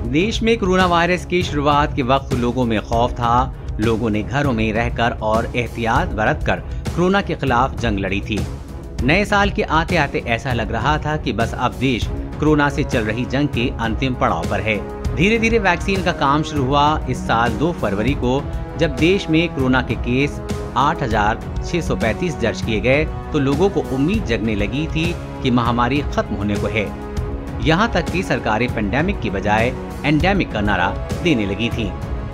देश में corona virus की शुरुआत के वक्त लोगों में खौफ था। लोगों ने घरों में रहकर और एहतियात बरतकर कोरोना के खिलाफ जंग लड़ी थी। नए साल के आते आते ऐसा लग रहा था कि बस अब देश कोरोना से चल रही जंग के अंतिम पड़ाव पर है। धीरे धीरे वैक्सीन का काम शुरू हुआ। इस साल 2 फरवरी को जब देश में कोरोना के केस 8,635 दर्ज किए गए तो लोगों को उम्मीद जगने लगी थी कि महामारी खत्म होने को है। यहाँ तक कि सरकारें पेंडेमिक की बजाय एंडेमिक का नारा देने लगी थी।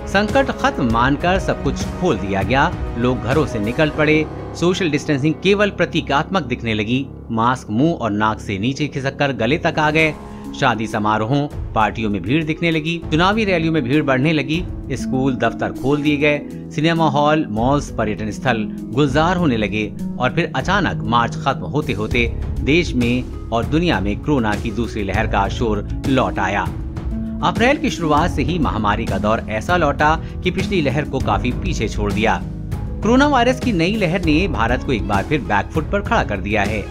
संकट खत्म मानकर सब कुछ खोल दिया गया। लोग घरों से निकल पड़े। सोशल डिस्टेंसिंग केवल प्रतीकात्मक दिखने लगी। मास्क मुंह और नाक से नीचे खिसककर गले तक आ गए। शादी समारोहों पार्टियों में भीड़ दिखने लगी। चुनावी रैलियों में भीड़ बढ़ने लगी। स्कूल दफ्तर खोल दिए गए। सिनेमा हॉल मॉल्स पर्यटन स्थल गुलजार होने लगे। और फिर अचानक मार्च खत्म होते होते देश में और दुनिया में कोरोना की दूसरी लहर का शोर लौट आया। अप्रैल की शुरुआत से ही महामारी का दौर ऐसा लौटा कि पिछली लहर को काफी पीछे छोड़ दिया। कोरोना वायरस की नई लहर ने भारत को एक बार फिर बैकफुट पर खड़ा कर दिया है।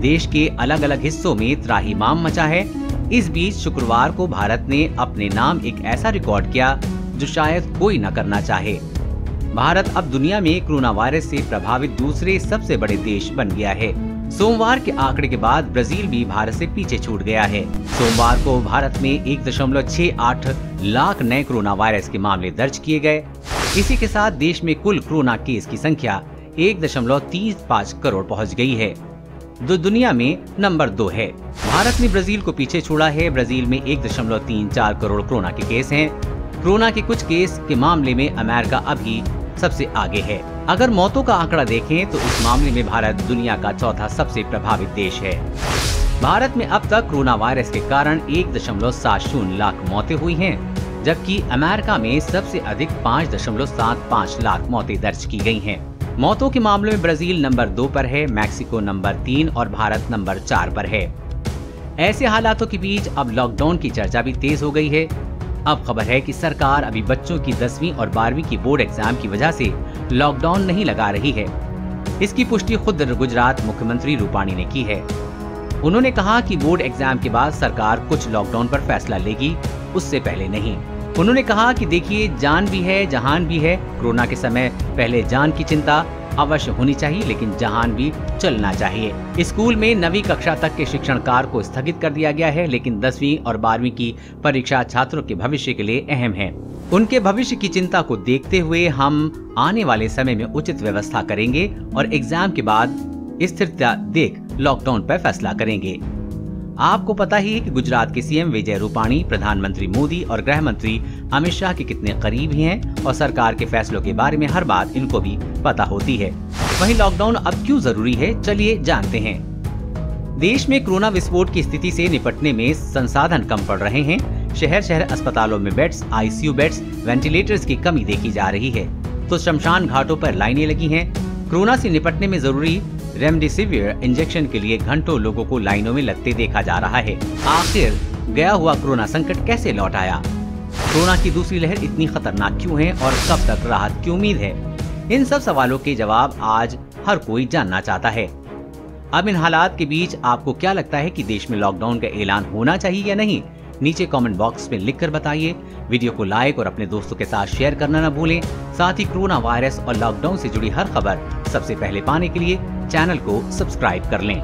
देश के अलग अलग हिस्सों में त्राहिमाम मचा है। इस बीच शुक्रवार को भारत ने अपने नाम एक ऐसा रिकॉर्ड किया जो शायद कोई न करना चाहे। भारत अब दुनिया में कोरोना वायरस से प्रभावित दूसरे सबसे बड़े देश बन गया है। सोमवार के आंकड़े के बाद ब्राजील भी भारत से पीछे छूट गया है। सोमवार को भारत में 1.68 लाख नए कोरोना वायरस के मामले दर्ज किए गए। इसी के साथ देश में कुल कोरोना केस की संख्या 1.35 करोड़ पहुंच गई है, जो दुनिया में नंबर 2 है। भारत ने ब्राजील को पीछे छोड़ा है। ब्राजील में 1.34 करोड़ कोरोना के केस हैं। कोरोना के कुछ केस के मामले में अमेरिका अभी सबसे आगे है। अगर मौतों का आंकड़ा देखें तो इस मामले में भारत दुनिया का चौथा सबसे प्रभावित देश है। भारत में अब तक कोरोना वायरस के कारण 1.70 लाख मौतें हुई हैं, जबकि अमेरिका में सबसे अधिक 5.75 लाख मौतें दर्ज की गई हैं। मौतों के मामले में ब्राजील नंबर 2 पर है, मैक्सिको नंबर 3 और भारत नंबर 4 पर है। ऐसे हालातों के बीच अब लॉकडाउन की चर्चा भी तेज हो गई है। अब खबर है कि सरकार अभी बच्चों की 10वीं और 12वीं की बोर्ड एग्जाम की वजह से लॉकडाउन नहीं लगा रही है। इसकी पुष्टि खुद गुजरात मुख्यमंत्री रूपाणी ने की है। उन्होंने कहा कि बोर्ड एग्जाम के बाद सरकार कुछ लॉकडाउन पर फैसला लेगी, उससे पहले नहीं। उन्होंने कहा कि देखिए, जान भी है जहान भी है। कोरोना के समय पहले जान की चिंता अवश्य होनी चाहिए, लेकिन जहान भी चलना चाहिए। स्कूल में 9वीं कक्षा तक के शिक्षण कार्य को स्थगित कर दिया गया है, लेकिन 10वीं और 12वीं की परीक्षा छात्रों के भविष्य के लिए अहम है। उनके भविष्य की चिंता को देखते हुए हम आने वाले समय में उचित व्यवस्था करेंगे और एग्जाम के बाद स्थिरता देख लॉकडाउन पर फैसला करेंगे। आपको पता ही है कि गुजरात के सीएम विजय रूपाणी प्रधानमंत्री मोदी और गृह मंत्री अमित शाह के कितने करीब हैं और सरकार के फैसलों के बारे में हर बात इनको भी पता होती है। वहीं लॉकडाउन अब क्यों जरूरी है, चलिए जानते हैं। देश में कोरोना विस्फोट की स्थिति से निपटने में संसाधन कम पड़ रहे हैं। शहर शहर अस्पतालों में बेड्स, आईसीयू बेड्स, वेंटिलेटर्स की कमी देखी जा रही है, तो शमशान घाटों पर लाइनें लगी हैं। कोरोना से निपटने में जरूरी रेमडेसिविर इंजेक्शन के लिए घंटों लोगों को लाइनों में लगते देखा जा रहा है। आखिर गया हुआ कोरोना संकट कैसे लौट आया? कोरोना की दूसरी लहर इतनी खतरनाक क्यों है और कब तक राहत की उम्मीद है? इन सब सवालों के जवाब आज हर कोई जानना चाहता है। अब इन हालात के बीच आपको क्या लगता है कि देश में लॉकडाउन का ऐलान होना चाहिए या नहीं? नीचे कमेंट बॉक्स में लिखकर बताइए। वीडियो को लाइक और अपने दोस्तों के साथ शेयर करना न भूलें। साथ ही कोरोना वायरस और लॉकडाउन से जुड़ी हर खबर सबसे पहले पाने के लिए चैनल को सब्सक्राइब कर लें।